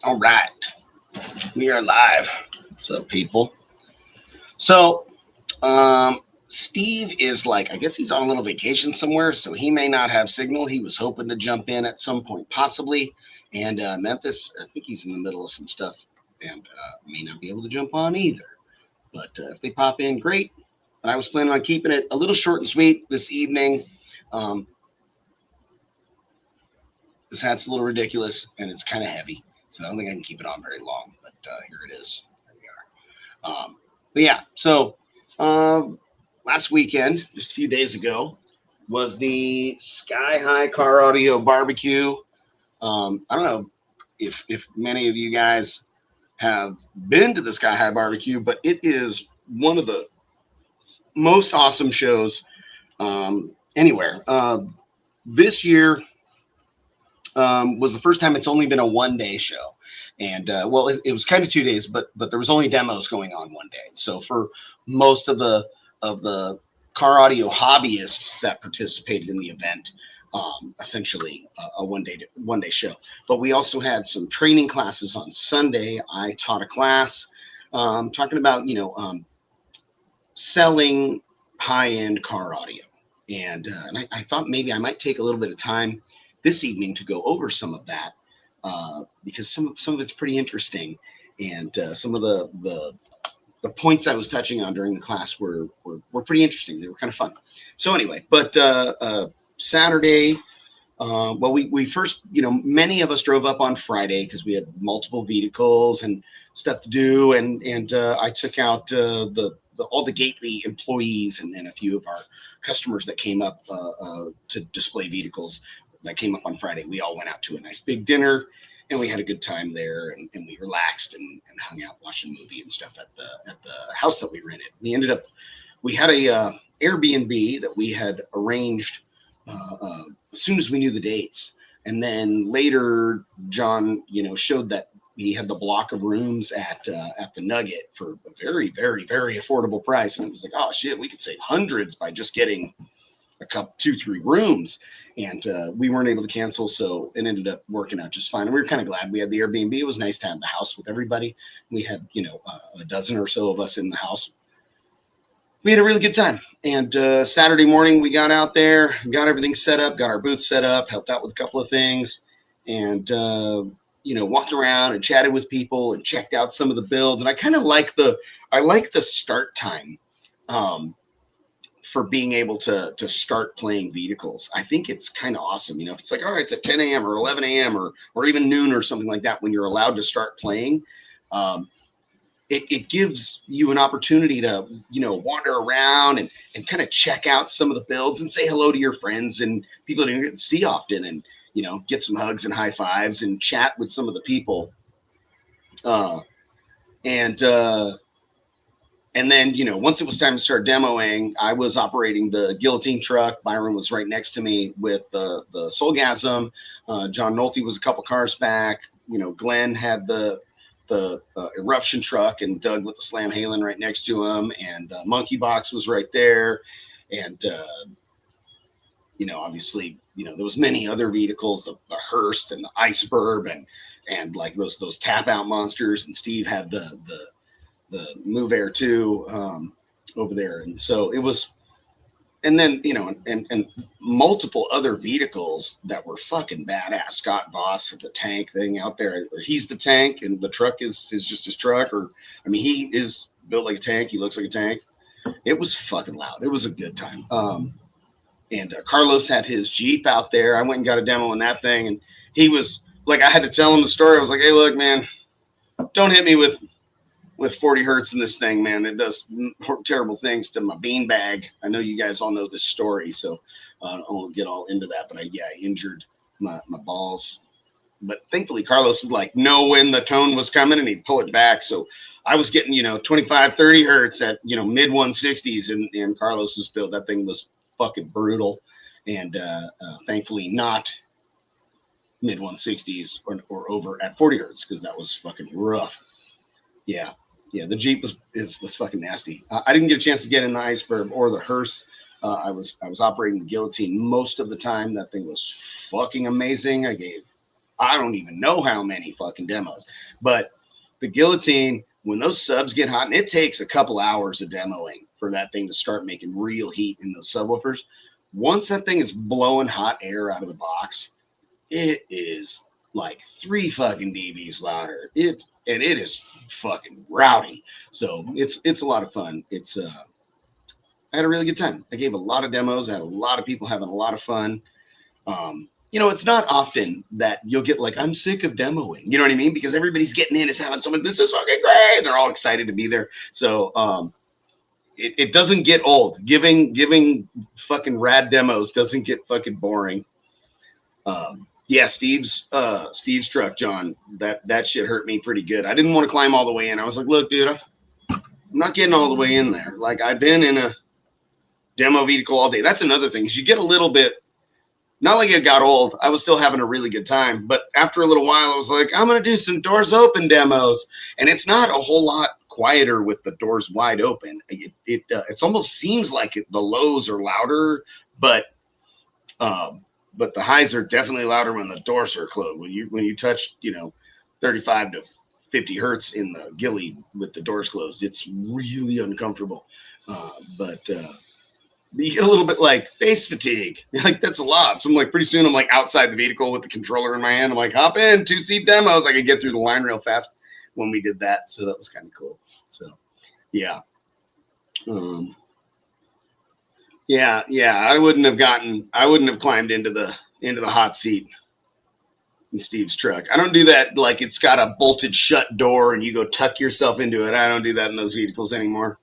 All right, we are live. What's up, people? So, Steve is like, I guess he's on a little vacation somewhere, so he may not have signal. He was hoping to jump in at some point, possibly. And Memphis, I think he's in the middle of some stuff and may not be able to jump on either. But if they pop in, great. But I was planning on keeping it a little short and sweet this evening. Um, this hat's a little ridiculous and it's kind of heavy, so I don't think I can keep it on very long. But here it is. There we are. But yeah, so um, last weekend, just a few days ago, was the Sky High Car Audio Barbecue. I don't know if many of you guys have been to the Sky High Barbecue, but it is one of the most awesome shows anywhere. This year was the first time it's only been a 1 day show, and well, it was kind of 2 days, but there was only demos going on 1 day. So for most of the car audio hobbyists that participated in the event, essentially a 1 day show. But we also had some training classes on Sunday. I taught a class talking about selling high end car audio, and I thought maybe I might take a little bit of time this evening to go over some of that because some of it's pretty interesting, and some of the points I was touching on during the class were pretty interesting. They were kind of fun. So anyway, but Saturday. Well, we first, many of us drove up on Friday because we had multiple vehicles and stuff to do, and I took out all the Gately employees and a few of our customers that came up to display vehicles that came up on Friday. We all went out to a nice big dinner, and we had a good time there, and we relaxed and hung out, watched a movie and stuff at the house that we rented. We had a Airbnb that we had arranged as soon as we knew the dates. And then later, John, showed that he had the block of rooms at the Nugget for a very, very, very affordable price. And it was like, oh shit, we could save hundreds by just getting a couple, 2, 3 rooms. And we weren't able to cancel, so it ended up working out just fine. And we were kind of glad we had the Airbnb. It was nice to have the house with everybody. We had, a dozen or so of us in the house. We had a really good time. And Saturday morning, we got out there, got everything set up, got our booth set up, helped out with a couple of things, and walked around and chatted with people and checked out some of the builds. And I kind of like the start time for being able to start playing vehicles. I think it's kind of awesome. If it's like, all right, it's at 10 a.m. or 11 a.m. or even noon or something like that when you're allowed to start playing. It gives you an opportunity to, wander around and kind of check out some of the builds and say hello to your friends and people that you don't get to see often, and, get some hugs and high fives and chat with some of the people. Uh, and then, once it was time to start demoing, I was operating the guillotine truck. Byron was right next to me with the Soulgasm. John Nolte was a couple cars back. Glenn had the eruption truck, and Doug with the Slam Halen right next to him, and Monkey Box was right there, and obviously, there was many other vehicles, the Hearst and the Iceberg, and like those tap out monsters, and Steve had the Move Air 2 over there, and so it was. And then, and multiple other vehicles that were fucking badass. Scott Voss had the tank thing out there. He's the tank, and the truck is just his truck. Or, I mean, he is built like a tank. He looks like a tank. It was fucking loud. It was a good time. And Carlos had his Jeep out there. I went and got a demo on that thing, and he was like, I had to tell him the story. I was like, hey, look, man, don't hit me with 40 hertz in this thing, man. It does terrible things to my beanbag. I know you guys all know this story, so I won't get all into that. But I injured my balls. But thankfully, Carlos would know when the tone was coming, and he'd pull it back. So I was getting, 25, 30 hertz at, mid 160s in Carlos's build. That thing was fucking brutal. And thankfully not mid 160s or over at 40 hertz, because that was fucking rough. Yeah. Yeah, the Jeep was fucking nasty. I didn't get a chance to get in the Iceberg or the Hearse. I was operating the Guillotine most of the time. That thing was fucking amazing. I gave I don't even know how many fucking demos. But the Guillotine, when those subs get hot, and it takes a couple hours of demoing for that thing to start making real heat in those subwoofers. Once that thing is blowing hot air out of the box, it is like 3 fucking dBs louder. It is fucking rowdy. So it's a lot of fun. I had a really good time. I gave a lot of demos. I had a lot of people having a lot of fun. It's not often that you'll get like, I'm sick of demoing. You know what I mean? Because everybody's getting in, is having someone, this is fucking great. They're all excited to be there. So it doesn't get old. Giving fucking rad demos doesn't get fucking boring. Yeah, Steve's truck, John, that shit hurt me pretty good. I didn't want to climb all the way in. I was like, look, dude, I'm not getting all the way in there. Like, I've been in a demo vehicle all day. That's another thing, is you get a little bit, not like it got old. I was still having a really good time. But after a little while, I was like, I'm going to do some doors open demos. And it's not a whole lot quieter with the doors wide open. It almost seems like the lows are louder, but the highs are definitely louder when the doors are closed. When you touch, 35 to 50 hertz in the ghillie with the doors closed, it's really uncomfortable. But you get a little bit like face fatigue. You're like, that's a lot. So I'm like, pretty soon I'm like outside the vehicle with the controller in my hand. I'm like, hop in, 2-seat demos. I could get through the line real fast when we did that. So that was kind of cool. So yeah. Yeah. I wouldn't have climbed into the hot seat in Steve's truck. I don't do that. Like, it's got a bolted shut door and you go tuck yourself into it. I don't do that in those vehicles anymore.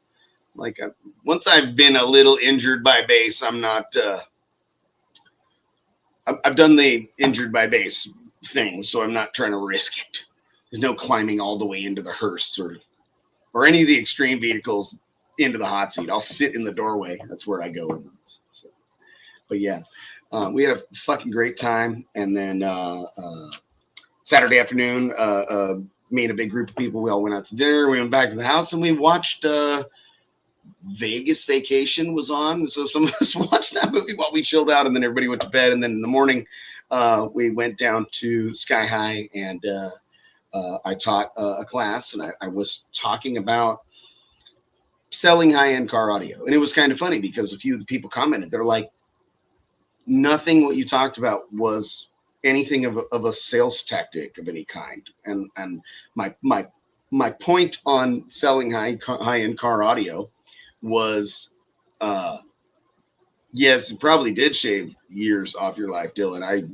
Like, once I've been a little injured by base, I'm not, I've done the injured by base thing, so I'm not trying to risk it. There's no climbing all the way into the hearse or any of the extreme vehicles into the hot seat. I'll sit in the doorway. That's where I go in those. So, but yeah, we had a fucking great time. And then Saturday afternoon, me and a big group of people, we all went out to dinner. We went back to the house and we watched Vegas Vacation was on. So some of us watched that movie while we chilled out, and then everybody went to bed. And then in the morning, we went down to Sky High, and I taught a class, and I was talking about selling high-end car audio. And it was kind of funny because a few of the people commented, they're like, nothing what you talked about was anything of a sales tactic of any kind. And my point on selling high-end car audio was, yes, it probably did shave years off your life, Dylan. I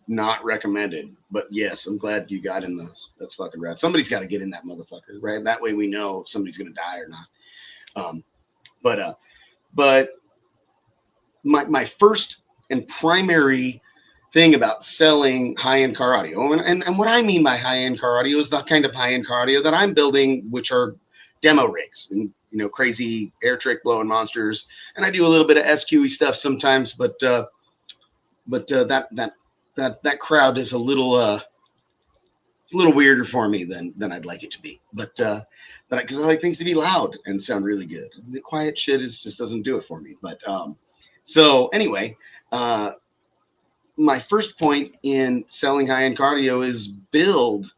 not recommended, but yes, I'm glad you got in those. That's fucking rad. Somebody's got to get in that motherfucker, right? That way we know if somebody's going to die or not. But my first and primary thing about selling high-end car audio, and what I mean by high-end car audio is the kind of high-end car audio that I'm building, which are demo rigs and crazy air trick blowing monsters, and I do a little bit of SQE stuff sometimes, but that crowd is a little weirder for me than I'd like it to be, but because I like things to be loud and sound really good. The quiet shit just doesn't do it for me. But so anyway, my first point in selling high-end cardio is build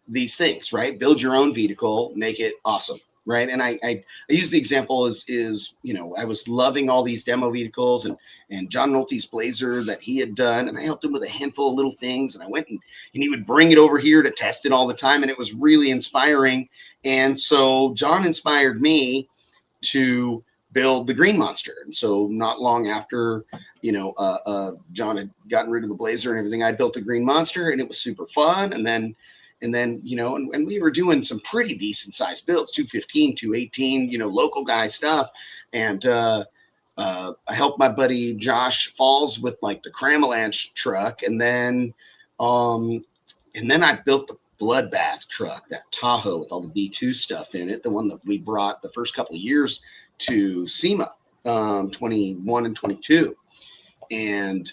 these things, right? Build your own vehicle, make it awesome, right? And I use the example is I was loving all these demo vehicles and John Nolte's Blazer that he had done, and I helped him with a handful of little things, and I went and he would bring it over here to test it all the time, and it was really inspiring. And so John inspired me to build the Green Monster. And so not long after, John had gotten rid of the Blazer and everything, I built the Green Monster, and it was super fun. And then, and we were doing some pretty decent sized builds, 215, 218, local guy stuff. And I helped my buddy Josh Falls with like the Cramalanche truck. And then I built the Bloodbath truck, that Tahoe with all the B2 stuff in it, the one that we brought the first couple of years to SEMA, 21 and 22. And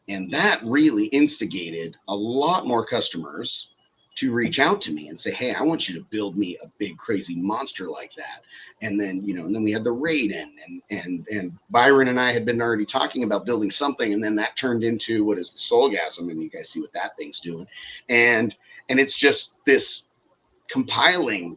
that really instigated a lot more customers to reach out to me and say, hey, I want you to build me a big crazy monster like that. And then, and then we had the Raiden, and Byron and I had been already talking about building something, and then that turned into what is the Soulgasm, and you guys see what that thing's doing. And it's just this compiling,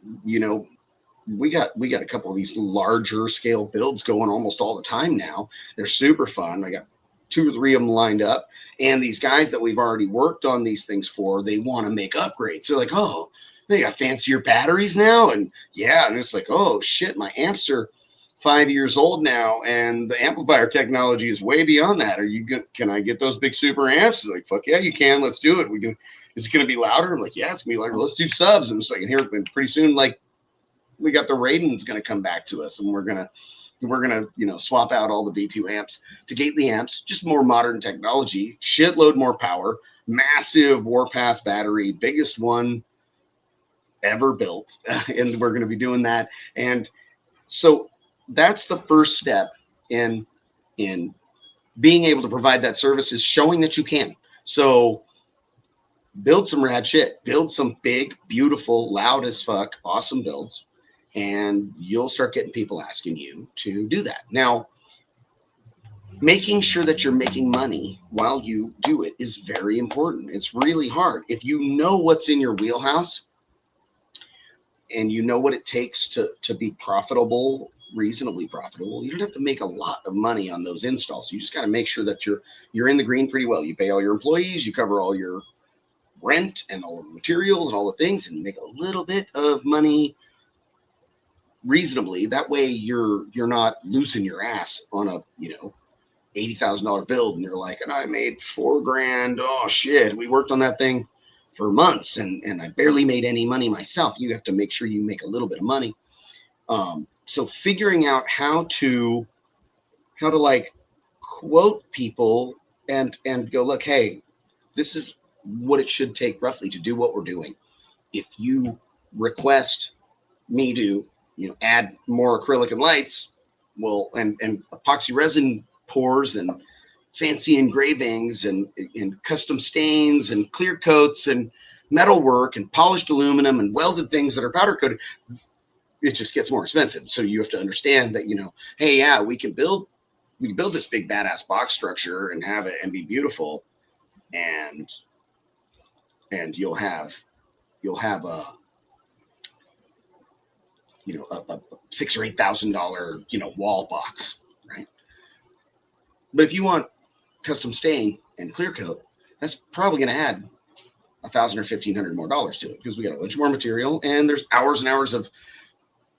we got a couple of these larger scale builds going almost all the time now. They're super fun. I got 2 or 3 of them lined up, and these guys that we've already worked on these things for, they want to make upgrades. They're like, oh, they got fancier batteries now, and and it's like, oh shit, my amps are 5 years old now, and the amplifier technology is way beyond that. Can I get those big super amps? They're like, fuck yeah, you can. Let's do it. Is it going to be louder? I'm like, yeah, it's going to be louder. Let's do subs. And it's like, and here, pretty soon, like, we got the Raiden's going to come back to us, and we're gonna swap out all the V2 amps to Gately amps, just more modern technology, shitload more power, massive Warpath battery, biggest one ever built, and we're going to be doing that. And so that's the first step in being able to provide that service, is showing that you can. So build some rad shit, build some big, beautiful, loud as fuck, awesome builds, and you'll start getting people asking you to do that. Now, making sure that you're making money while you do it is very important. It's really hard. If you know what's in your wheelhouse and you know what it takes to be profitable, reasonably profitable, you don't have to make a lot of money on those installs. You just got to make sure that you're in the green pretty well. You pay all your employees, you cover all your rent and all the materials and all the things, and you make a little bit of money reasonably. That way you're not losing your ass on a $80,000 build, and you're like, and I made $4,000. Oh shit, we worked on that thing for months, and I barely made any money myself. You have to make sure you make a little bit of money. So figuring out how to like quote people and go, look, hey, this is what it should take roughly to do what we're doing. If you request me to add more acrylic and lights, well, and epoxy resin pours and fancy engravings and custom stains and clear coats and metal work and polished aluminum and welded things that are powder coated, it just gets more expensive. So you have to understand that, hey, yeah, we can build this big badass box structure and have it and be beautiful, and you'll have a $6,000 or $8,000 wall box, right? But if you want custom stain and clear coat, that's probably going to add $1,000 or $1,500 more dollars to it, because we got a bunch more material, and there's hours and hours of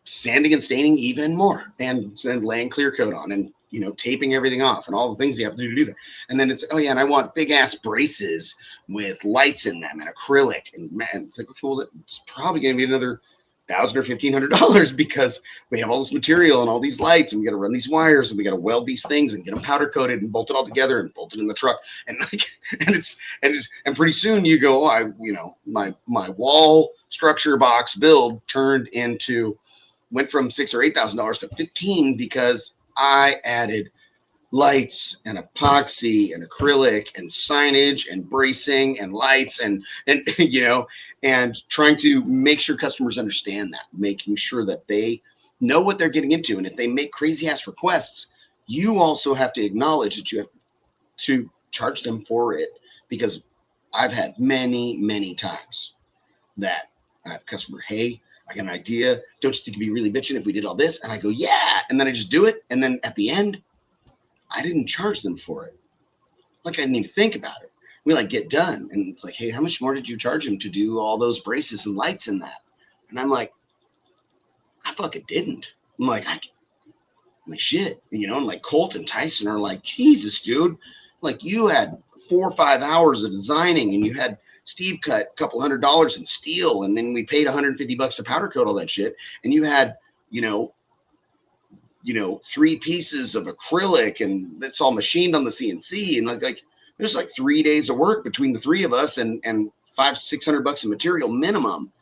sanding and staining even more, and then laying clear coat on, and taping everything off, and all the things you have to do that. And then it's, oh yeah, and I want big ass braces with lights in them and acrylic, and man, it's like, okay, well, it's probably going to be another $1,000 or $1,500, because we have all this material and all these lights, and we got to run these wires, and we got to weld these things and get them powder coated and bolt it all together and bolt it in the truck, and pretty soon you go, oh, my wall structure box build went from $6,000 or $8,000 to $15,000 because I added lights and epoxy and acrylic and signage and bracing and lights and trying to make sure customers understand that, making sure that they know what they're getting into. And if they make crazy ass requests, you also have to acknowledge that you have to charge them for it, because I've had many times that I have a customer, hey, I got an idea. Don't you think it'd be really bitching if we did all this? And I go, yeah. And then I just do it. And then at the end, I didn't charge them for it. Like, I didn't even think about it. We get done, and it's like, hey, how much more did you charge him to do all those braces and lights in that? And I'm like, I fucking didn't. I'm like, shit, and like Colt and Tyson are like, Jesus, dude, like, you had 4 or 5 hours of designing, and you had Steve cut a couple $100 in steel, and then we paid $150 to powder coat all that shit, and you had 3 pieces of acrylic, and that's all machined on the CNC, and like there's like 3 days of work between the 3 of us, and $500-600 of material minimum,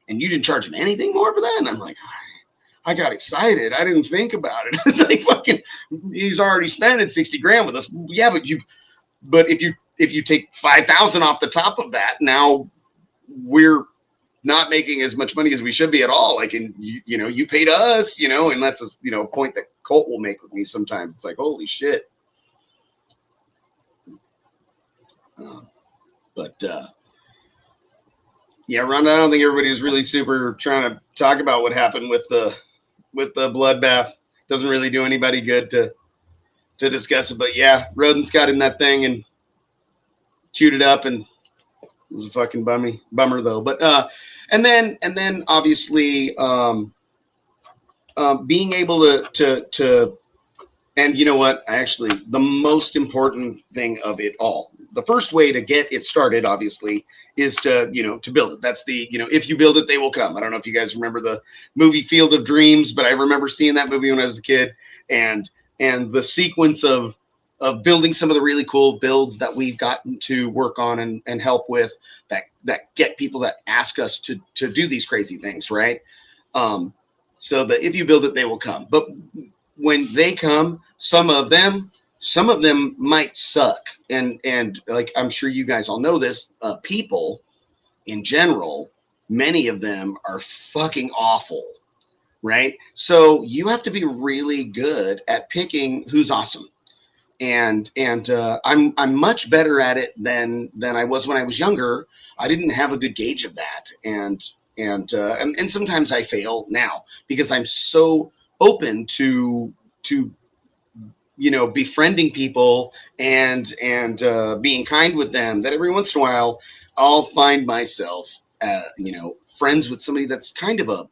and you didn't charge him anything more for that? And I'm like, I got excited. I didn't think about it. It's like, fucking, he's already spending $60,000 with us. Yeah, but if you take 5,000 off the top of that, now we're not making as much money as we should be at all. Like, and you paid us, and that's a point that Colt will make with me sometimes. It's like, holy shit. But yeah, Ron, I don't think everybody's really super trying to talk about what happened with the bloodbath. Doesn't really do anybody good to discuss it. But yeah, rodents got in that thing and chewed it up, and it was a fucking bummer though. But and then obviously being able to and you know what? Actually, the most important thing of it all, the first way to get it started, obviously, is to build it. That's the if you build it, they will come. I don't know if you guys remember the movie Field of Dreams, but I remember seeing that movie when I was a kid, and the sequence of building some of the really cool builds that we've gotten to work on and help with that get people that ask us to do these crazy things, right? So that if you build it, they will come. But when they come, some of them might suck, and like I'm sure you guys all know this, people in general, many of them are fucking awful, right? So you have to be really good at picking who's awesome, and I'm much better at it than I was when I was younger. I didn't have a good gauge of that, and sometimes I fail now because I'm so open to befriending people and being kind with them that every once in a while I'll find myself friends with somebody that's kind of a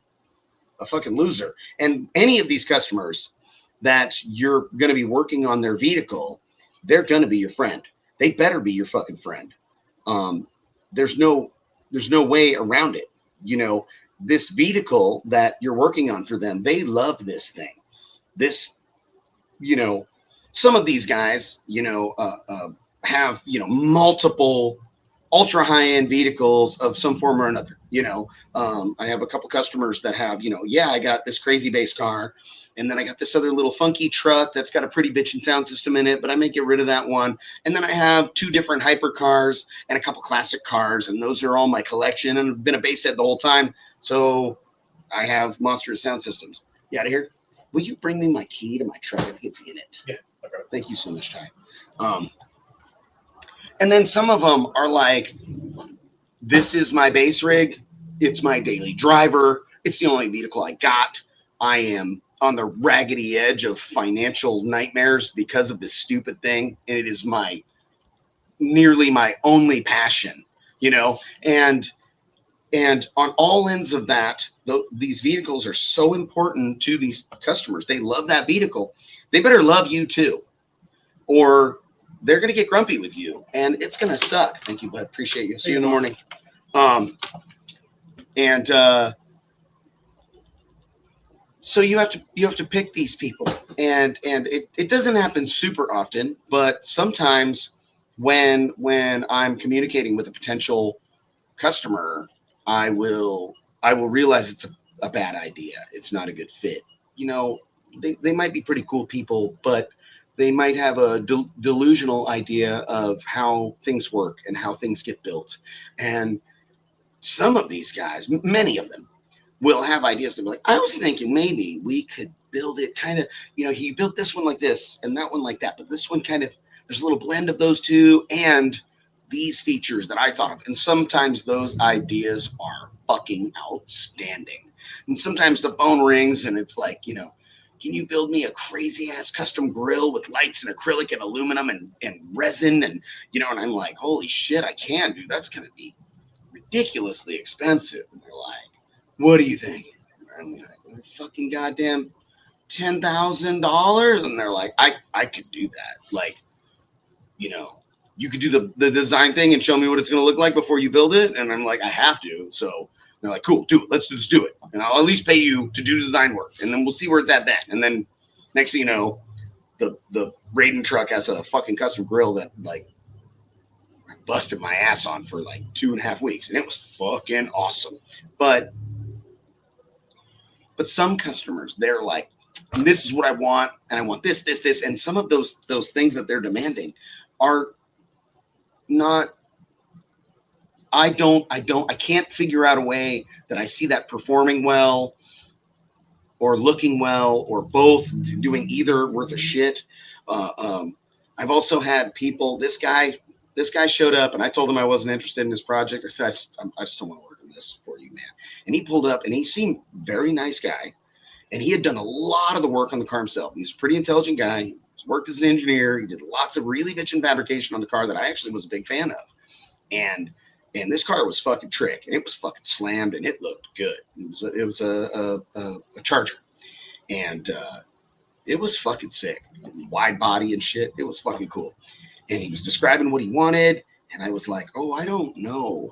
fucking loser. And any of these customers that you're going to be working on their vehicle, they're going to be your friend. They better be your fucking friend. There's no way around it. This vehicle that you're working on for them, they love this thing. This, some of these guys, have, multiple ultra high end vehicles of some form or another. I have a couple customers that have, I got this crazy base car, and then I got this other little funky truck that's got a pretty bitchin' sound system in it, but I may get rid of that one. And then I have 2 different hyper cars and a couple classic cars, and those are all my collection. And I've been a bass head the whole time, so I have monstrous sound systems. You out of here? Will you bring me my key to my truck? I think it's in it. Yeah. Okay. Thank you so much, Ty. And then some of them are like, this is my base rig. It's my daily driver. It's the only vehicle I got. I am on the raggedy edge of financial nightmares because of this stupid thing. And it is nearly my only passion, and on all ends of that, these vehicles are so important to these customers. They love that vehicle. They better love you too, or they're going to get grumpy with you, and it's going to suck. Thank you, bud. Appreciate you. See you in the morning. So you have to pick these people, and it doesn't happen super often, but sometimes when I'm communicating with a potential customer, I will realize it's a bad idea. It's not a good fit. They might be pretty cool people, but they might have a delusional idea of how things work and how things get built. And some of these guys, many of them, will have ideas. They'll be like, I was thinking maybe we could build it kind of, he built this one like this and that one like that, but this one kind of, there's a little blend of those two and these features that I thought of. And sometimes those ideas are fucking outstanding. And sometimes the phone rings and it's like, can you build me a crazy ass custom grill with lights and acrylic and aluminum and resin? And, and I'm like, holy shit, I can, dude. That's going to be ridiculously expensive. And they're like, what do you think? And I'm like, fucking goddamn $10,000. And they're like, I could do that. Like, you could do the design thing and show me what it's going to look like before you build it. And I'm like, I have to. So they're like, cool, do it. Let's just do it. And I'll at least pay you to do design work. And then we'll see where it's at then. And then next thing you know, the Raiden truck has a fucking custom grill that like I busted my ass on for like 2.5 weeks. And it was fucking awesome. But some customers, they're like, this is what I want. And I want this. And some of those things that they're demanding are not I can't figure out a way that I see that performing well or looking well or both, doing either worth a shit. Uh, um, I've also had people. This guy showed up, and I told him I wasn't interested in his project. I said, I just don't want to work on this for you, man. And he pulled up, and he seemed very nice guy, and he had done a lot of the work on the car himself. He's a pretty intelligent guy. He's worked as an engineer. He did lots of really bitchin' fabrication on the car that I actually was a big fan of. And this car was fucking trick, and it was fucking slammed, and it looked good. It was a Charger, and it was fucking sick, wide body and shit. It was fucking cool. And he was describing what he wanted, and I was like, oh, I don't know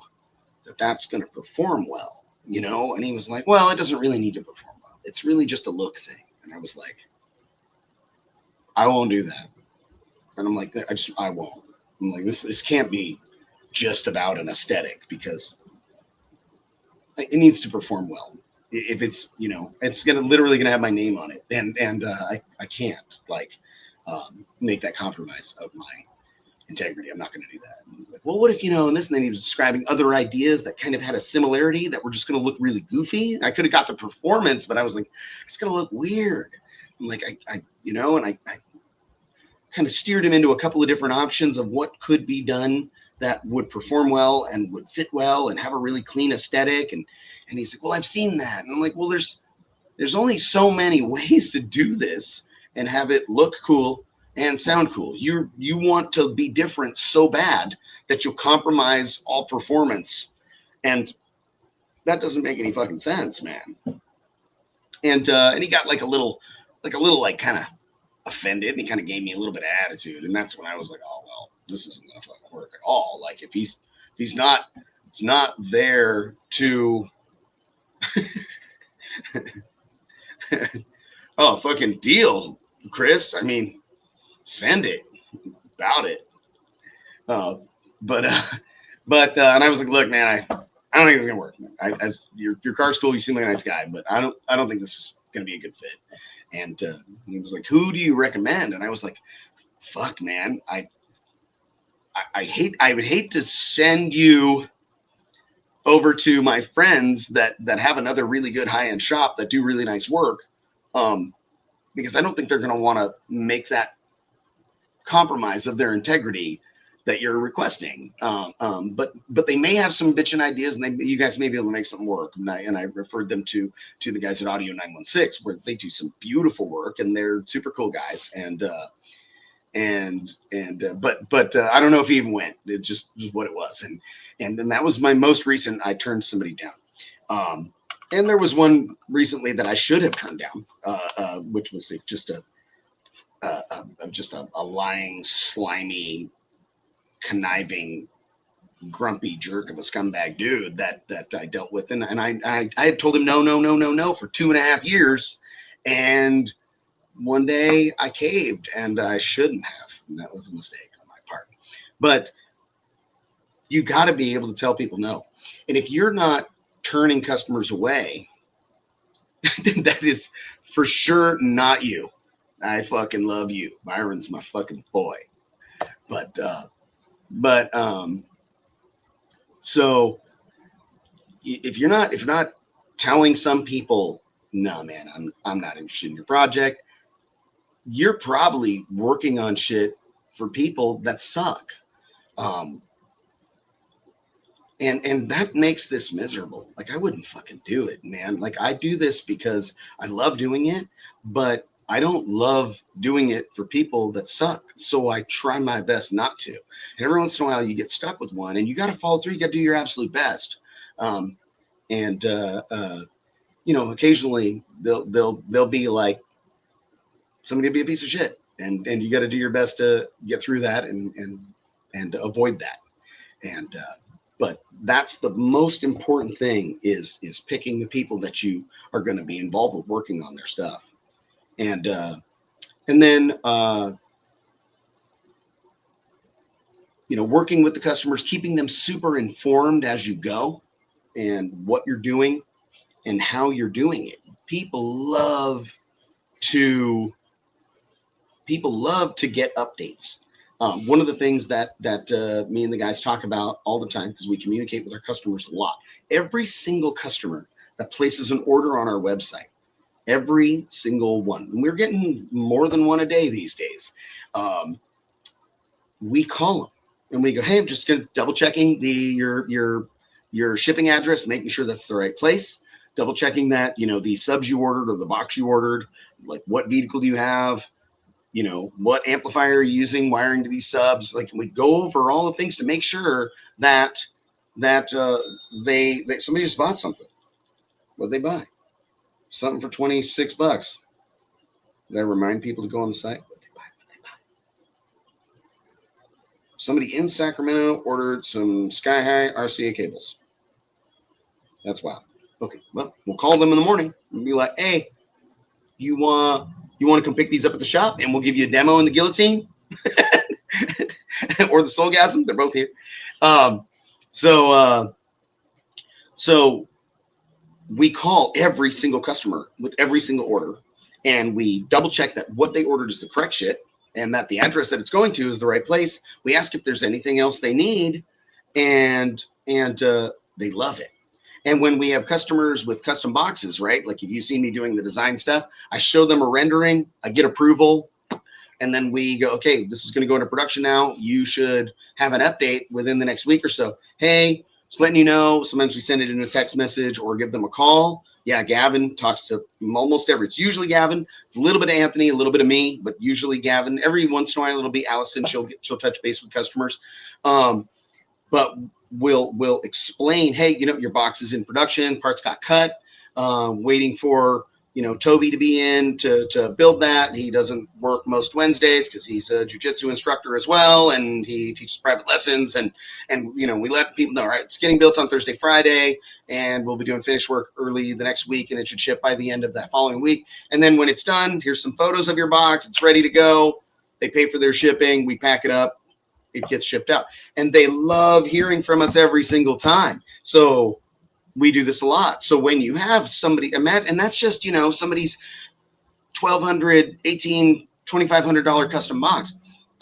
that that's going to perform well, you know. And he was like, well, it doesn't really need to perform well. It's really just a look thing. And I was like, I won't do that. And I'm like, I won't. I'm like, this can't be just about an aesthetic, because it needs to perform well. If it's, you know, it's literally gonna have my name on it, and I can't like make that compromise of my integrity. I'm not gonna do that. And he's like, well, what if, you know, and this, and then he was describing other ideas that kind of had a similarity that were just gonna look really goofy. I could have got the performance, but I was like, it's gonna look weird. I'm like, I you know, and I kind of steered him into a couple of different options of what could be done that would perform well and would fit well and have a really clean aesthetic. And he's like, well, I've seen that. And I'm like, well, there's only so many ways to do this and have it look cool and sound cool. You want to be different so bad that you'll compromise all performance. And that doesn't make any fucking sense, man. And he got like a little kind of offended, and he kind of gave me a little bit of attitude. And that's when I was like, oh, well, this isn't going to fucking work at all. Like, if he's not, it's not there to, oh, fucking deal, Chris. I mean, send it about it. But and I was like, look, man, I don't think it's gonna work. As your car's cool, you seem like a nice guy, but I don't think this is gonna be a good fit. And he was like, who do you recommend? And I was like, fuck, man, I would hate to send you over to my friends that have another really good high-end shop that do really nice work, because I don't think they're going to want to make that compromise of their integrity that you're requesting. But they may have some bitchin' ideas, and you guys may be able to make something work. And I referred them to the guys at Audio 916, where they do some beautiful work, and they're super cool guys. But I don't know if he even went. It just was what it was. And then that was my most recent. I turned somebody down. And there was one recently that I should have turned down, which was just a lying, slimy, conniving, grumpy jerk of a scumbag dude that I dealt with. And I had told him no for 2.5 years. And one day I caved, and I shouldn't have. And that was a mistake on my part. But you got to be able to tell people no. And if you're not turning customers away, then that is for sure not you. I fucking love you. Byron's my fucking boy. But so if you're not telling some people, no, man, I'm not interested in your project, you're probably working on shit for people that suck. And that makes this miserable. Like, I wouldn't fucking do it, man. Like, I do this because I love doing it, but I don't love doing it for people that suck. So I try my best not to. And every once in a while you get stuck with one, and you got to follow through. You got to do your absolute best. You know, occasionally they'll be like, somebody will be a piece of shit, and you got to do your best to get through that and avoid that. But that's the most important thing is picking the people that you are going to be involved with working on their stuff. And then, you know, working with the customers, keeping them super informed as you go and what you're doing and how you're doing it. People love to get updates. One of the things that me and the guys talk about all the time, because we communicate with our customers a lot, every single customer that places an order on our website, every single one, and we're getting more than one a day these days, we call them and we go, hey, I'm just going to double checking your shipping address, making sure that's the right place, double checking that, you know, the subs you ordered or the box you ordered, like what vehicle do you have, you know, what amplifier are you using, wiring to these subs. Like, we go over all the things to make sure that they somebody just bought something. What did they buy? Something for $26. Did I remind people to go on the site? What did they buy? Somebody in Sacramento ordered some Sky High RCA cables. That's wild. Okay, well, we'll call them in the morning and be like, hey, you want to come pick these up at the shop, and we'll give you a demo in the guillotine or the soulgasm. They're both here. So we call every single customer with every single order, and we double check that what they ordered is the correct shit, and that the address that it's going to is the right place. We ask if there's anything else they need, and they love it. And when we have customers with custom boxes, right? Like if you see me doing the design stuff, I show them a rendering, I get approval, and then we go, okay, this is going to go into production now. You should have an update within the next week or so. Hey, just letting you know, sometimes we send it in a text message or give them a call. Yeah, Gavin talks to almost it's usually Gavin. It's a little bit of Anthony, a little bit of me, but usually Gavin. Every once in a while, it'll be Allison. She'll touch base with customers. But we'll explain, hey, you know, your box is in production, parts got cut, waiting for, you know, Toby to be in to build that. He doesn't work most Wednesdays because he's a jiu-jitsu instructor as well, and he teaches private lessons, and you know, we let people know, right, it's getting built on Thursday, Friday, and we'll be doing finish work early the next week, and it should ship by the end of that following week. And then when it's done, here's some photos of your box, it's ready to go. They pay for their shipping, we pack it up, it gets shipped out, and they love hearing from us every single time. So we do this a lot. So when you have somebody, imagine, and that's just, you know, somebody's $1,200, $1,800, $2,500 custom box.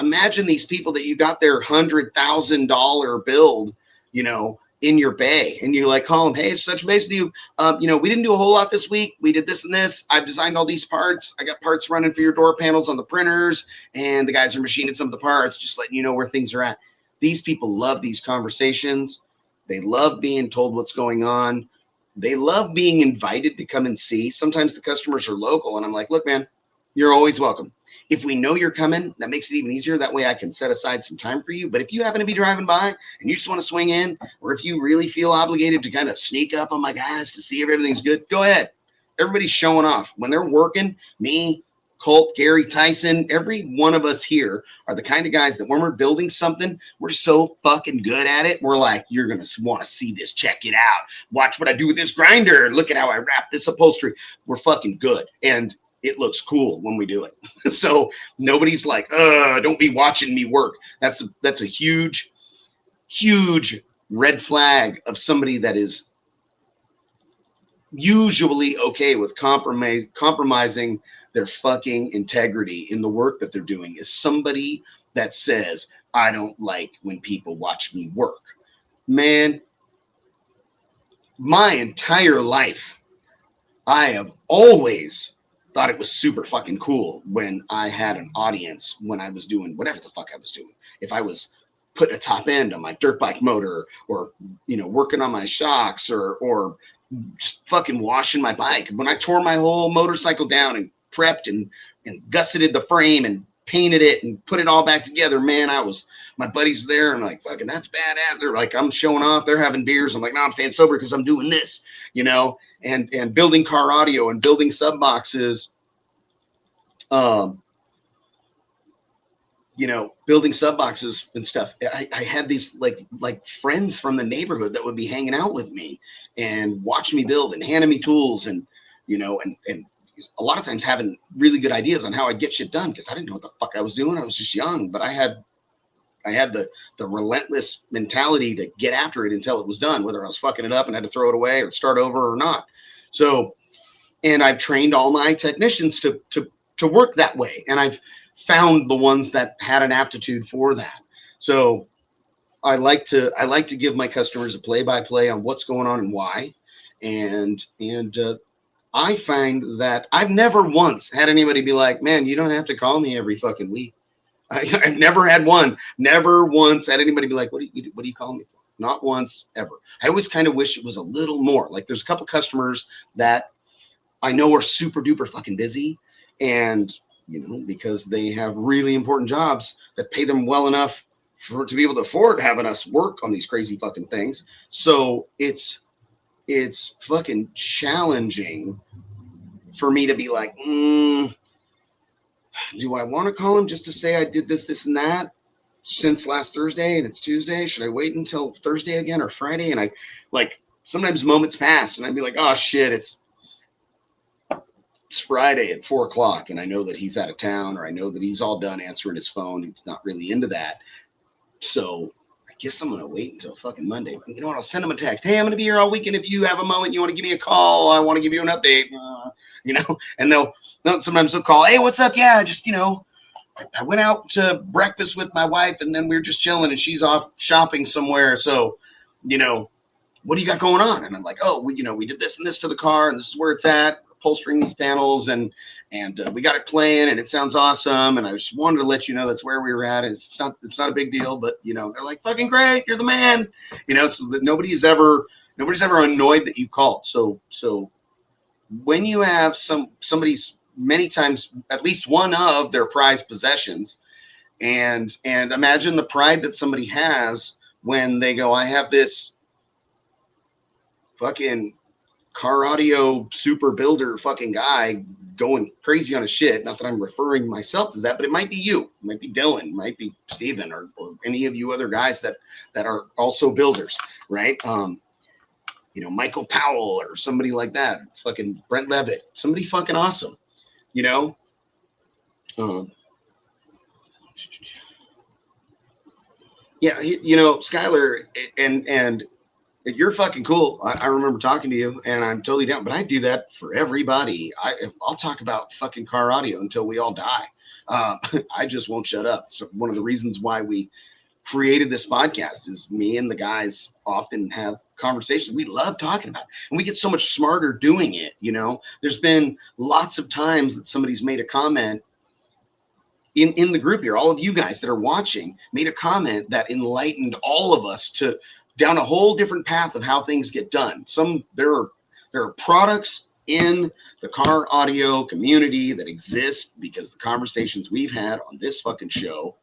Imagine these people that you got their $100,000 build, you know, in your bay, and you like call them, hey, it's such base with you. You know, we didn't do a whole lot this week. We did this and this. I've designed all these parts. I got parts running for your door panels on the printers, and the guys are machining some of the parts, just letting you know where things are at. These people love these conversations. They love being told what's going on. They love being invited to come and see. Sometimes the customers are local, and I'm like, look, man, you're always welcome. If we know you're coming, that makes it even easier. That way I can set aside some time for you. But if you happen to be driving by and you just want to swing in, or if you really feel obligated to kind of sneak up on my guys to see if everything's good, go ahead. Everybody's showing off. When they're working, me, Colt, Gary, Tyson, every one of us here are the kind of guys that when we're building something, we're so fucking good at it. We're like, you're going to want to see this. Check it out. Watch what I do with this grinder. Look at how I wrap this upholstery. We're fucking good. And it looks cool when we do it. So nobody's like, don't be watching me work. That's a huge, huge red flag of somebody that is usually okay with compromising their fucking integrity in the work that they're doing, is somebody that says, I don't like when people watch me work. Man, my entire life, I have always thought it was super fucking cool when I had an audience, when I was doing whatever the fuck I was doing. If I was putting a top end on my dirt bike motor, or, you know, working on my shocks, or just fucking washing my bike. When I tore my whole motorcycle down and prepped and gusseted the frame and painted it and put it all back together, man, my buddies there, and like, fucking, that's badass. They're like, I'm showing off, they're having beers. I'm like, no, I'm staying sober because I'm doing this, you know, and building car audio and building sub boxes, you know, building sub boxes and stuff. I had these like friends from the neighborhood that would be hanging out with me and watching me build and handing me tools, and, you know, and a lot of times having really good ideas on how I get shit done, because I didn't know what the fuck I was doing. I was just young, but I had the relentless mentality to get after it until it was done, whether I was fucking it up and had to throw it away or start over or not. So, and I've trained all my technicians to work that way. And found the ones that had an aptitude for that. So I like to give my customers a play-by-play on what's going on and why. And I find that I've never once had anybody be like, man, you don't have to call me every fucking week. I've never had one, never once had anybody be like, what are you calling me for? Not once ever. I always kind of wish it was a little more. Like there's a couple customers that I know are super duper fucking busy, and because they have really important jobs that pay them well enough to be able to afford having us work on these crazy fucking things. So it's fucking challenging for me to be like, do I want to call him just to say I did this, and that since last Thursday and it's Tuesday? Should I wait until Thursday again or Friday? And I like sometimes moments pass and I'd be like, oh shit, it's Friday at 4:00 and I know that he's out of town, or I know that he's all done answering his phone. He's not really into that. So I guess I'm going to wait until fucking Monday. But you know what? I'll send him a text. Hey, I'm going to be here all weekend. If you have a moment, you want to give me a call, I want to give you an update, and sometimes they'll call. Hey, what's up? Yeah, just, I went out to breakfast with my wife and then we were just chilling and she's off shopping somewhere. So, what do you got going on? And I'm like, oh, we did this and this to the car and this is where it's at, upholstering these panels and we got it playing and it sounds awesome. And I just wanted to let you know that's where we were at. And it's not a big deal, but they're like, fucking great. You're the man, so that nobody's ever annoyed that you called. So when you have somebody's many times, at least one of their prized possessions, and imagine the pride that somebody has when they go, I have this fucking car audio super builder fucking guy going crazy on his shit. Not that I'm referring myself to that, but it might be you, it might be Dylan, it might be Steven, or any of you other guys that are also builders, right? Michael Powell or somebody like that, fucking Brent Levitt, somebody fucking awesome, yeah, Skylar, and you're fucking cool. I remember talking to you, and I'm totally down. But I do that for everybody. I'll talk about fucking car audio until we all die. I just won't shut up. It's one of the reasons why we created this podcast. Is me and the guys often have conversations we love talking about, and we get so much smarter doing it. There's been lots of times that somebody's made a comment in the group here. All of you guys that are watching made a comment that enlightened all of us to down a whole different path of how things get done. There are products in the car audio community that exist because the conversations we've had on this fucking show,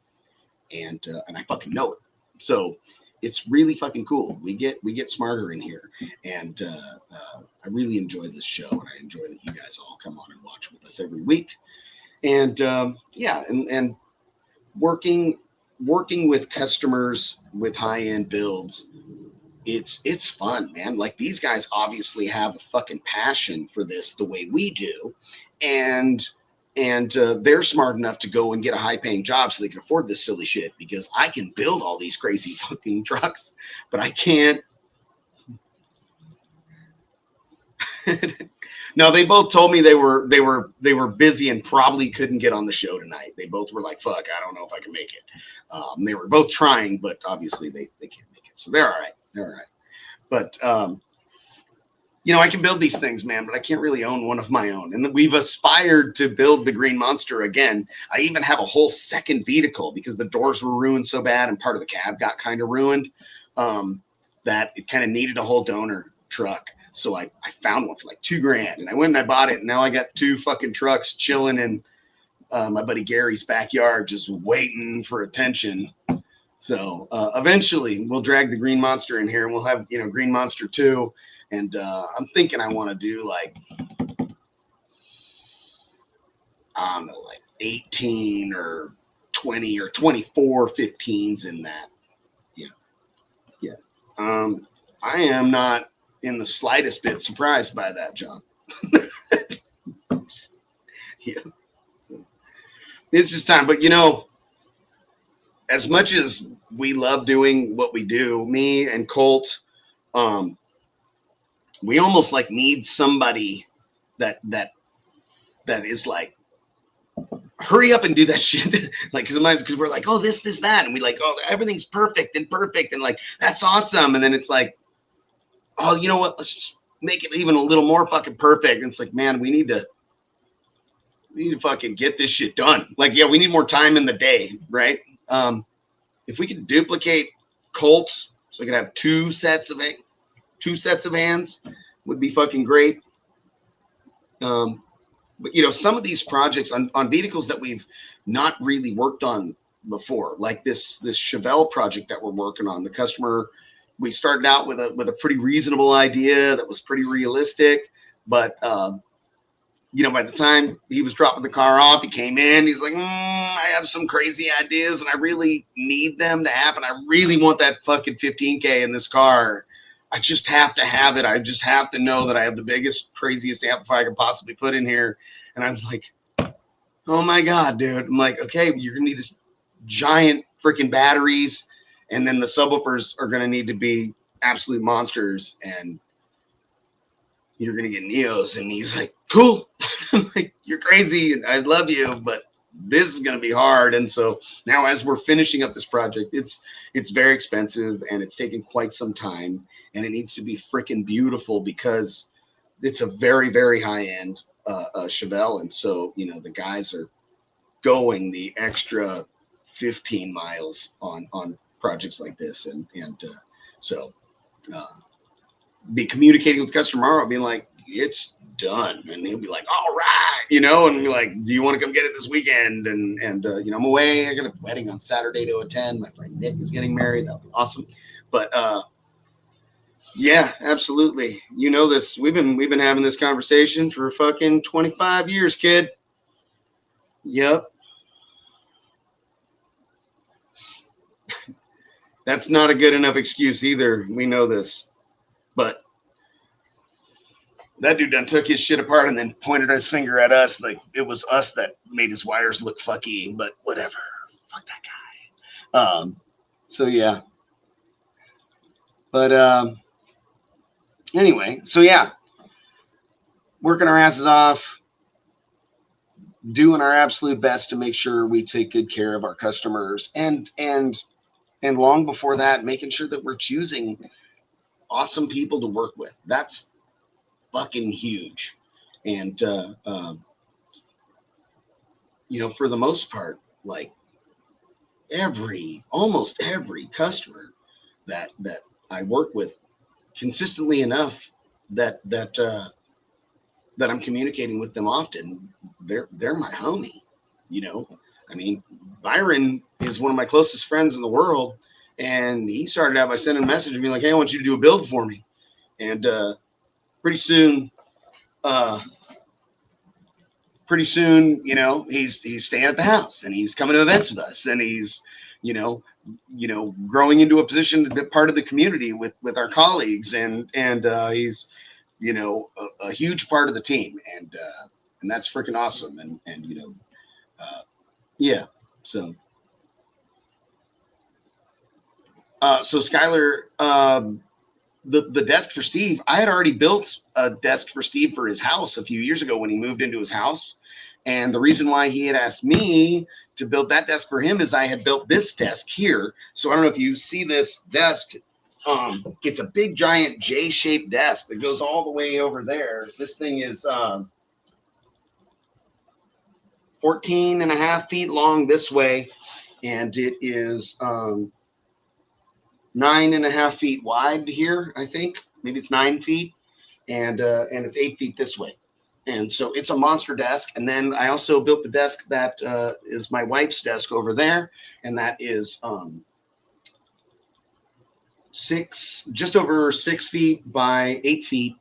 and I fucking know it. So it's really fucking cool. We get smarter in here, and I really enjoy this show, and I enjoy that you guys all come on and watch with us every week. And and working with customers with high-end builds, it's fun, man. Like, these guys obviously have a fucking passion for this the way we do, and they're smart enough to go and get a high-paying job so they can afford this silly shit, because I can build all these crazy fucking trucks, but I can't. No, they both told me they were busy and probably couldn't get on the show tonight. They both were like, fuck, I don't know if I can make it. They were both trying, but obviously they can't make it. So they're all right. But, I can build these things, man, but I can't really own one of my own. And we've aspired to build the Green Monster again. I even have a whole second vehicle because the doors were ruined so bad and part of the cab got kind of ruined, that it kind of needed a whole donor truck. So I found one for like $2,000, and I went and I bought it. And now I got two fucking trucks chilling in my buddy Gary's backyard, just waiting for attention. So eventually we'll drag the Green Monster in here, and we'll have, Green Monster 2. And I'm thinking I want to do like, I don't know, like 18 or 20 or 24 15s in that. Yeah. I am not in the slightest bit surprised by that, John. Yeah. So it's just time. But, as much as we love doing what we do, me and Colt, we almost like need somebody that is like hurry up and do that shit. Like, because we're like, oh, this, that. And we like, oh, everything's perfect. And like, that's awesome. And then it's like, oh, you know what? Let's just make it even a little more fucking perfect. And it's like, man, we need to fucking get this shit done. Like, yeah, we need more time in the day, right? If we could duplicate Colts, so we could have two sets of hands, would be fucking great. But you know, some of these projects on vehicles that we've not really worked on before, like this Chevelle project that we're working on, the customer, we started out with a pretty reasonable idea that was pretty realistic, but you know, by the time he was dropping the car off, he came in, he's like, I have some crazy ideas and I really need them to happen. I really want that fucking 15K in this car. I just have to have it. I just have to know that I have the biggest, craziest amplifier I can possibly put in here. And I was like, oh my God, dude. I'm like, okay, you're going to need this giant freaking batteries. And then the subwoofers are going to need to be absolute monsters. And you're going to get Neos. And he's like, cool. I'm like, you're crazy. And I love you, but this is going to be hard. And so now as we're finishing up this project, it's very expensive and it's taken quite some time and it needs to be freaking beautiful because it's a very, very high end Chevelle. And so, you know, the guys are going the extra 15 miles on projects like this. And so be communicating with the customer tomorrow, being like, it's done. And he'll be like, all right, you know, and be like, do you want to come get it this weekend? And you know, I'm away. I got a wedding on Saturday to attend. My friend Nick is getting married. That'll be awesome. But yeah, absolutely. You know this. We've been having this conversation for fucking 25 years, kid. Yep. That's not a good enough excuse either. We know this. But that dude done took his shit apart and then pointed his finger at us like it was us that made his wires look fucky, but whatever. Fuck that guy. So yeah. But anyway, so yeah. Working our asses off, doing our absolute best to make sure we take good care of our customers and long before that, making sure that we're choosing awesome people to work with. That's fucking huge. And you know, for the most part, like almost every customer that I work with consistently enough that I'm communicating with them often, they're my homie, you know. I mean, Byron is one of my closest friends in the world, and he started out by sending a message and being like, hey, I want you to do a build for me. And pretty soon, you know, he's staying at the house and he's coming to events with us and he's, you know, growing into a position to be part of the community with our colleagues and he's, you know, a huge part of the team and that's freaking awesome. And you know, yeah. So Skylar, the desk for Steve, I had already built a desk for Steve for his house a few years ago when he moved into his house. And the reason why he had asked me to build that desk for him is I had built this desk here. So I don't know if you see this desk. It's a big, giant J-shaped desk that goes all the way over there. This thing is 14 and a half feet long this way. And it is 9.5 feet wide here, I think. Maybe it's 9 feet. And it's 8 feet this way. And so it's a monster desk. And then I also built the desk that is my wife's desk over there. And that is just over 6 feet by 8 feet.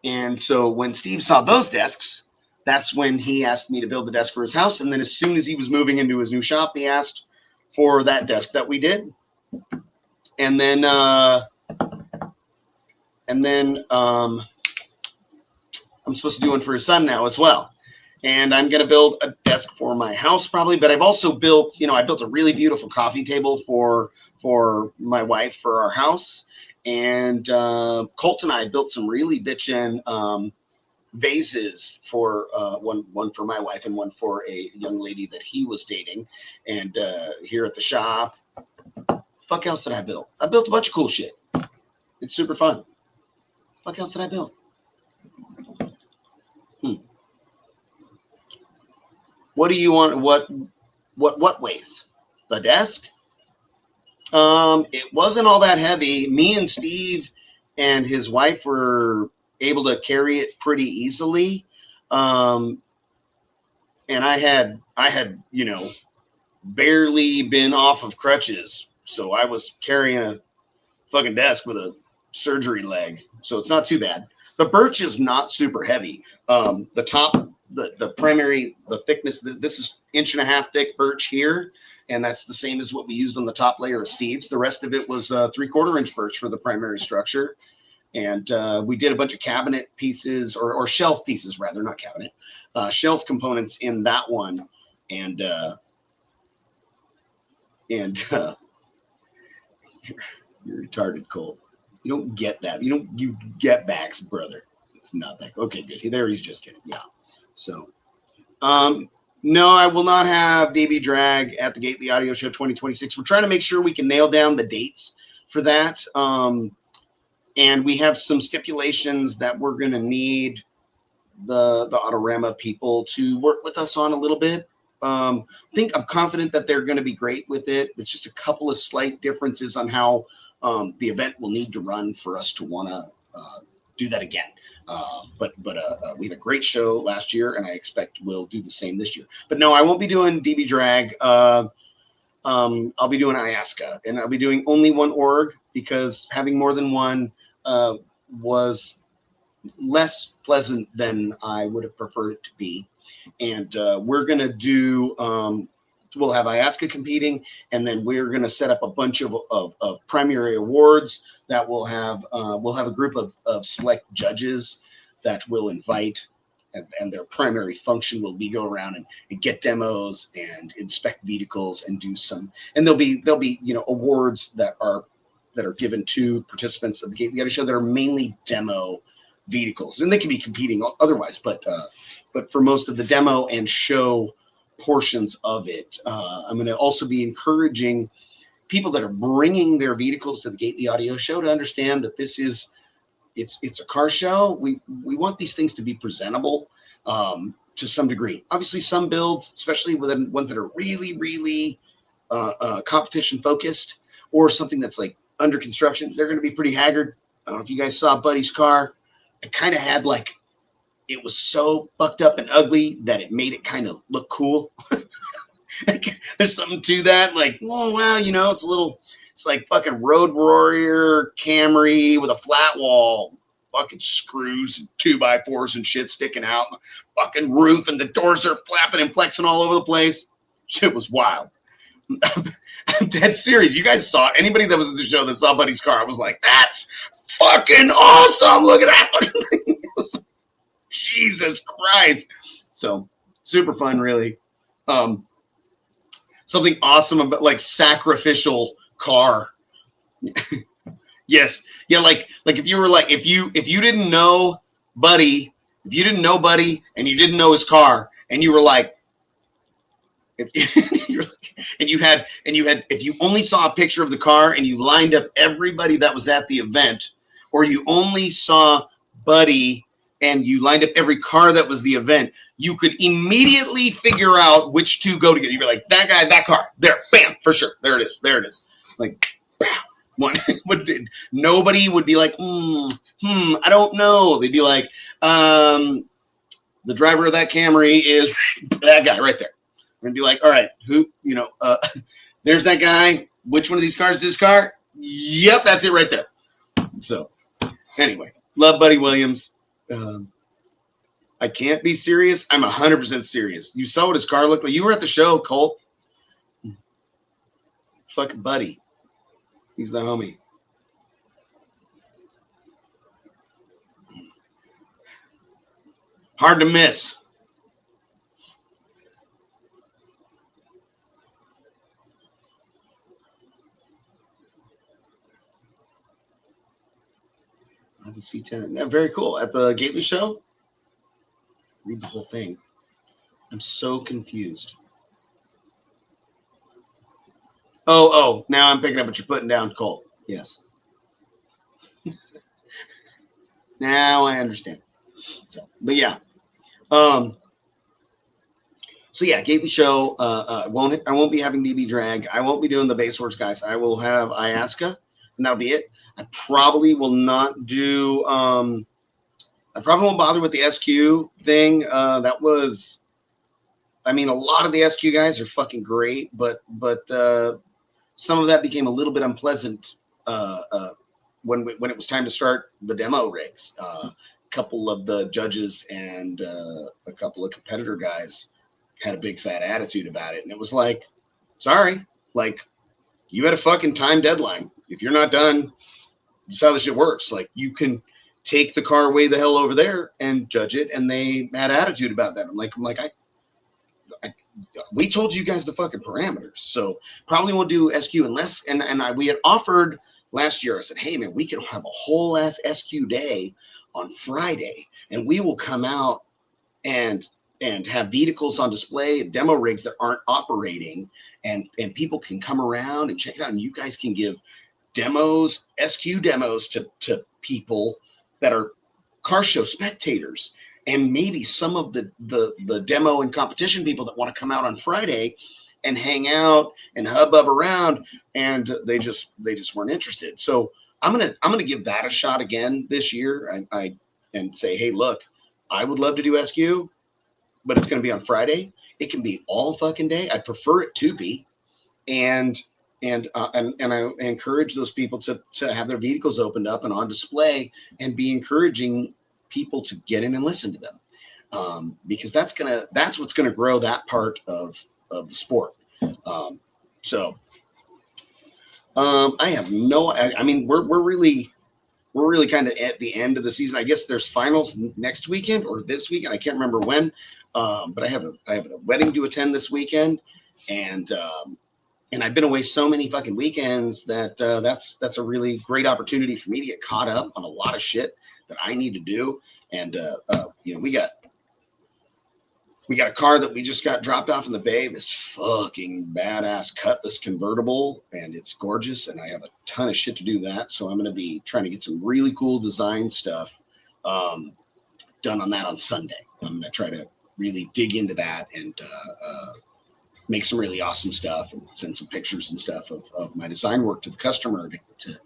And so when Steve saw those desks, that's when he asked me to build the desk for his house. And then as soon as he was moving into his new shop, he asked for that desk that we did. And then I'm supposed to do one for his son now as well. And I'm going to build a desk for my house probably, but I've also built, you know, I built a really beautiful coffee table for my wife for our house. And Colt and I built some really bitchin' vases for one for my wife and one for a young lady that he was dating. And here at the shop, fuck else did I build? I built a bunch of cool shit. It's super fun. What else did I build? What do you want? What weighs? The desk? It wasn't all that heavy. Me and Steve and his wife were able to carry it pretty easily. And I had, barely been off of crutches. So I was carrying a fucking desk with a surgery leg. So it's not too bad. The birch is not super heavy. The top, the primary, the thickness, this is 1.5 inch thick birch here. And that's the same as what we used on the top layer of Steve's. The rest of it was 3/4 inch birch for the primary structure. And we did a bunch of cabinet pieces or shelf pieces, rather, not cabinet, shelf components in that one. And you're retarded, Cole. You don't get that. You get backs, brother. It's not that. Okay, good. There he's just kidding. Yeah. So, no, I will not have DB Drag at the Gately Audio Show 2026. We're trying to make sure we can nail down the dates for that. And we have some stipulations that we're going to need the Autorama people to work with us on a little bit. I'm confident that they're going to be great with it. It's just a couple of slight differences on how the event will need to run for us to want to do that again. But we had a great show last year, and I expect we'll do the same this year. But no, I won't be doing DB Drag. I'll be doing Iasca, and I'll be doing only one org because having more than one was less pleasant than I would have preferred it to be. And we're going to do, we'll have Iasca competing, and then we're going to set up a bunch of primary awards that we'll have a group of select judges that we'll invite, and their primary function will be go around and get demos and inspect vehicles and do some, and there'll be awards that are given to participants of the Gately Auto Show that are mainly demo vehicles, and they can be competing otherwise, but for most of the demo and show portions of it, I'm going to also be encouraging people that are bringing their vehicles to the Gately Audio Show to understand that this is it's a car show. We want these things to be presentable to some degree. Obviously, some builds, especially with the ones that are really, really competition focused, or something that's like under construction, they're going to be pretty haggard. I don't know if you guys saw Buddy's car. It kind of had like, it was so fucked up and ugly that it made it kind of look cool. There's something to that. Like, oh, wow, it's like fucking Road Warrior Camry with a flat wall, fucking screws and 2x4s and shit sticking out, fucking roof, and the doors are flapping and flexing all over the place. Shit was wild. I'm dead serious. You guys saw anybody that was at the show that saw Buddy's car? I was like, that's fucking awesome. Look at that fucking thing. Jesus Christ. So super fun, really. Something awesome about like sacrificial car. Yes. Yeah, like if you were like, if you didn't know Buddy, and you didn't know his car, and you were like, if you only saw a picture of the car and you lined up everybody that was at the event, or you only saw Buddy and you lined up every car that was the event, you could immediately figure out which two go together. You'd be like, that guy, that car, there, bam, for sure. There it is. Like, bam. Nobody would be like, I don't know. They'd be like, the driver of that Camry is that guy right there. And be like, all right, who, there's that guy. Which one of these cars is his car? Yep, that's it right there. So, anyway, love Buddy Williams. I can't be serious. I'm 100% serious. You saw what his car looked like. You were at the show, Colt. Fucking Buddy. He's the homie. Hard to miss. The C10. Yeah, very cool. At the Gately show? read the whole thing. I'm so confused. Oh, now I'm picking up what you're putting down, Colt. Yes. Now I understand. So, but yeah. Um, so yeah, Gately Show. I won't be having DB Drag. I won't be doing the Base Horse guys. I will have Iaska, and that'll be it. I probably will not do. I probably won't bother with the SQ thing. That was. I mean, a lot of the SQ guys are fucking great, but some of that became a little bit unpleasant when it was time to start the demo rigs. A couple of the judges and a couple of competitor guys had a big fat attitude about it, and it was like, sorry, like you had a fucking time deadline. If you're not done, this is how this shit works. Like you can take the car way the hell over there and judge it, and they had attitude about that. I'm like, we told you guys the fucking parameters, so probably won't do SQ unless we had offered last year. I said, hey man, we could have a whole ass SQ day on Friday, and we will come out and have vehicles on display, demo rigs that aren't operating, and people can come around and check it out, and you guys can give demos, SQ demos to people that are car show spectators, and maybe some of the demo and competition people that want to come out on Friday and hang out and hubbub around, and they just weren't interested. So I'm gonna give that a shot again this year. I and say, hey, look, I would love to do SQ, but it's going to be on Friday. It can be all fucking day. I prefer it to be, and I encourage those people to have their vehicles opened up and on display, and be encouraging people to get in and listen to them, because that's what's gonna grow that part of the sport. So I have no. I mean, we're really kind of at the end of the season. I guess there's finals next weekend or this weekend. I can't remember when, but I have a wedding to attend this weekend, and I've been away so many fucking weekends that that's a really great opportunity for me to get caught up on a lot of shit that I need to do. And we got a car that we just got dropped off in the bay. This fucking badass Cutlass convertible, and it's gorgeous. And I have a ton of shit to do that, so I'm going to be trying to get some really cool design stuff done on that on Sunday. I'm going to try to really dig into that and make some really awesome stuff and send some pictures and stuff of my design work to the customer to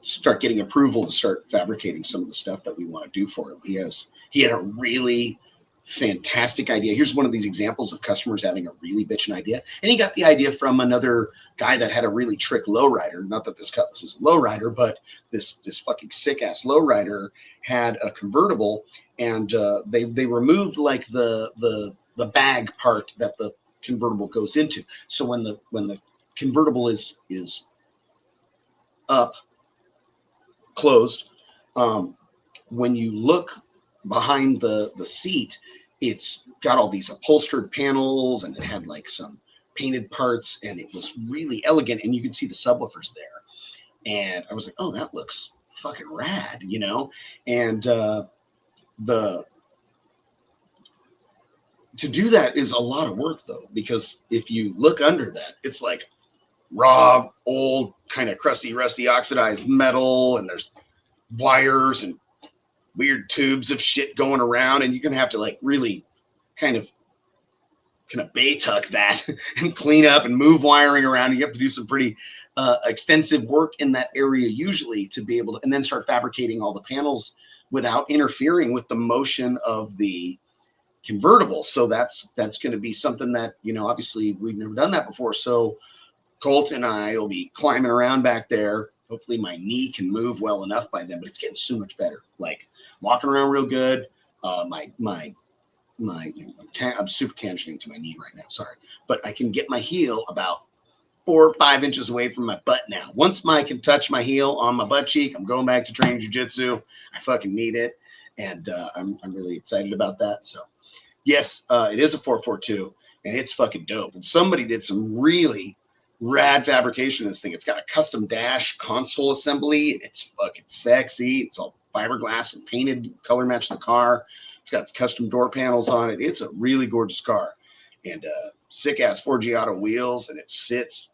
start getting approval to start fabricating some of the stuff that we want to do for him. He had a really fantastic idea. Here's one of these examples of customers having a really bitchin' idea. And he got the idea from another guy that had a really trick lowrider. Not that this Cutlass is a lowrider, but this fucking sick ass lowrider had a convertible, and they removed like the bag part that the convertible goes into. So when the convertible is up, closed, when you look behind the seat, it's got all these upholstered panels, and it had like some painted parts, and it was really elegant, and you could see the subwoofers there. And I was like, oh, that looks fucking rad, you know? And to do that is a lot of work, though, because if you look under that, it's like raw, old, kind of crusty, rusty, oxidized metal, and there's wires and weird tubes of shit going around, and you're gonna have to like really kind of bay tuck that and clean up and move wiring around. You have to do some pretty extensive work in that area usually to be able to, and then start fabricating all the panels without interfering with the motion of the convertible. So that's going to be something that, you know, obviously we've never done that before. So Colt and I will be climbing around back there. Hopefully my knee can move well enough by then, but it's getting so much better. Like walking around real good. I'm super tangenting to my knee right now. Sorry, but I can get my heel about 4 or 5 inches away from my butt now. Once I can touch my heel on my butt cheek, I'm going back to training jiu-jitsu. I fucking need it, and I'm really excited about that. So yes, it is a 442, and it's fucking dope. And somebody did some really rad fabrication in this thing. It's got a custom dash console assembly, and it's fucking sexy. It's all fiberglass and painted, color matched the car. It's got custom door panels on it. It's a really gorgeous car, and sick ass 4G auto wheels, and it sits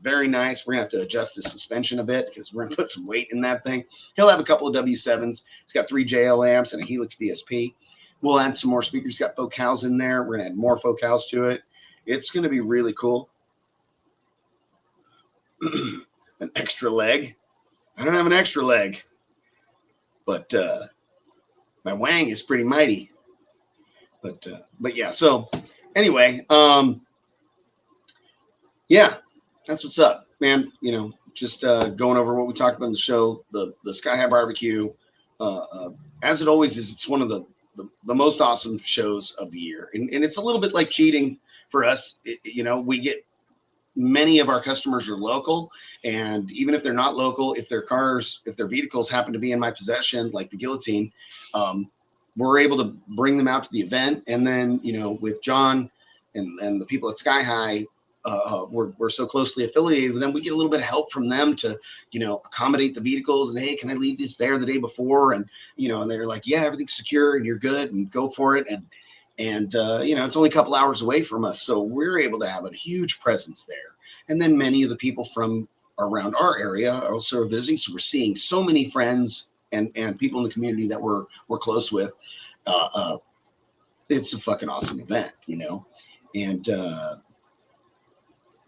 very nice. We're gonna have to adjust the suspension a bit because we're gonna put some weight in that thing. He'll have a couple of W7s. It's got 3 JL amps and a Helix DSP. We'll add some more speakers. It's got focals in there. We're gonna add more focals to it. It's gonna be really cool. An extra leg. I don't have an extra leg, but my wang is pretty mighty. But yeah. So anyway, yeah, that's what's up, man. You know, just going over what we talked about in the show, the Sky High Barbecue. As it always is, it's one of the most awesome shows of the year, and it's a little bit like cheating for us. You know, we get many of our customers are local, and even if they're not local, if their vehicles happen to be in my possession, like the Guillotine, we're able to bring them out to the event. And then, you know, with John and the people at Sky High, we're so closely affiliated with them, we get a little bit of help from them to, you know, accommodate the vehicles. And hey, can I leave this there the day before? And, you know, and they're like, yeah, everything's secure and you're good and go for it. And you know, it's only a couple hours away from us, so we're able to have a huge presence there. And then many of the people from around our area are also visiting, so we're seeing so many friends and people in the community that we're close with. It's a fucking awesome event, you know. And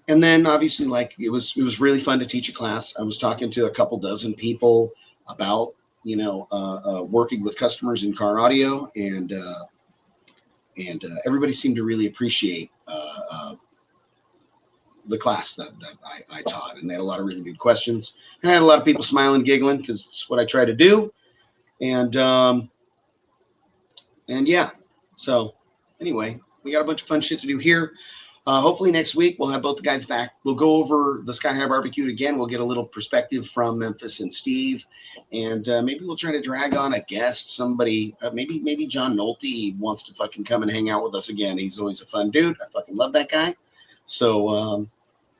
then obviously, like, it was really fun to teach a class. I was talking to a couple dozen people about, you know, working with customers in car audio, and everybody seemed to really appreciate the class that I taught, and they had a lot of really good questions, and I had a lot of people smiling, giggling, because it's what I try to do. And yeah, so anyway, we got a bunch of fun shit to do here. Hopefully next week we'll have both the guys back. We'll go over the Sky High Barbecue again. We'll get a little perspective from Memphis and Steve, and maybe we'll try to drag on a guest, somebody. Maybe John Nolte wants to fucking come and hang out with us again. He's always a fun dude. I fucking love that guy. So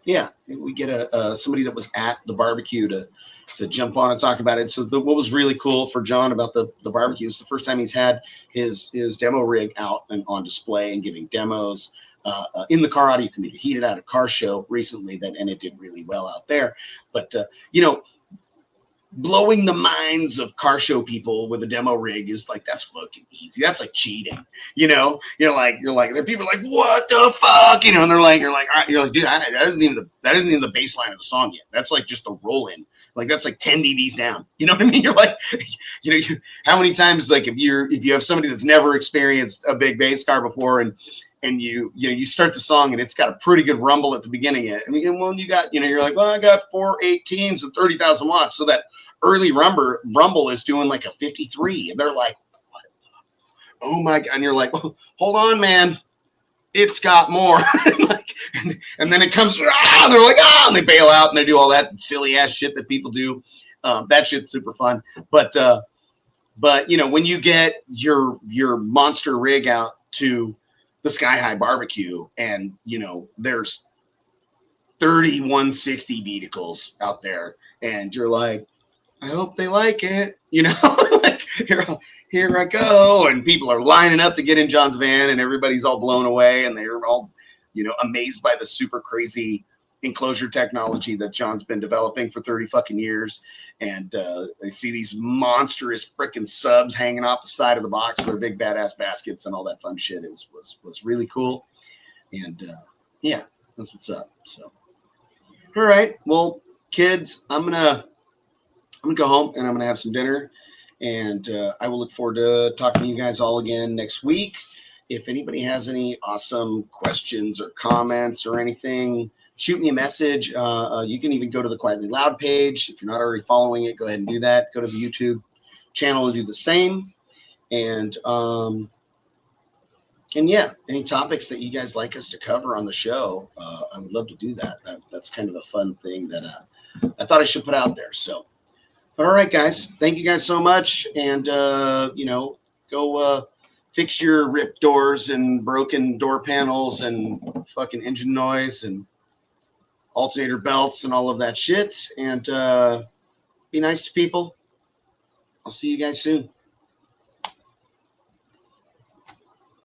yeah, maybe we get somebody that was at the barbecue to jump on and talk about it. So what was really cool for John about the barbecue is the first time he's had his demo rig out and on display and giving demos in the car audio community. He did at a car show recently and it did really well out there. But you know, blowing the minds of car show people with a demo rig is like, that's fucking easy. That's like cheating, you know. You're like, there people are like, what the fuck, you know, and you're like, all right, you're like, dude, that isn't even the bass line of the song yet. That's like just the roll in. Like, that's like 10 dBs down. You know what I mean? You're like, you know, how many times, like, if you have somebody that's never experienced a big bass car before, and you start the song and it's got a pretty good rumble at the beginning. I mean, when you got, you know, you're like, well, I got 4 18s and 30,000 watts, so that early rumble is doing like a 53, and they're like, what? Oh my God. And you're like, oh, hold on, man, it's got more. and then it comes, they're like, and they bail out and they do all that silly ass shit that people do. That shit's super fun. But you know, when you get your monster rig out to the Sky High Barbecue, and you know, there's 3160 vehicles out there, and you're like, I hope they like it, you know. Like, here I go, and people are lining up to get in John's van, and everybody's all blown away, and they're all, you know, amazed by the super crazy enclosure technology that John's been developing for 30 fucking years. And they see these monstrous freaking subs hanging off the side of the box with their big badass baskets and all that fun shit was really cool. And yeah, that's what's up. So, all right, well, kids, I'm gonna go home and I'm gonna have some dinner, and I will look forward to talking to you guys all again next week. If anybody has any awesome questions or comments or anything, shoot me a message. You can even go to the Quietly Loud page. If you're not already following it, go ahead and do that. Go to the YouTube channel and do the same. And yeah, any topics that you guys like us to cover on the show, I would love to do that. That's kind of a fun thing that I thought I should put out there. So, but all right, guys, thank you guys so much. And, you know, go fix your ripped doors and broken door panels and fucking engine noise and alternator belts and all of that shit. And be nice to people. I'll see you guys soon.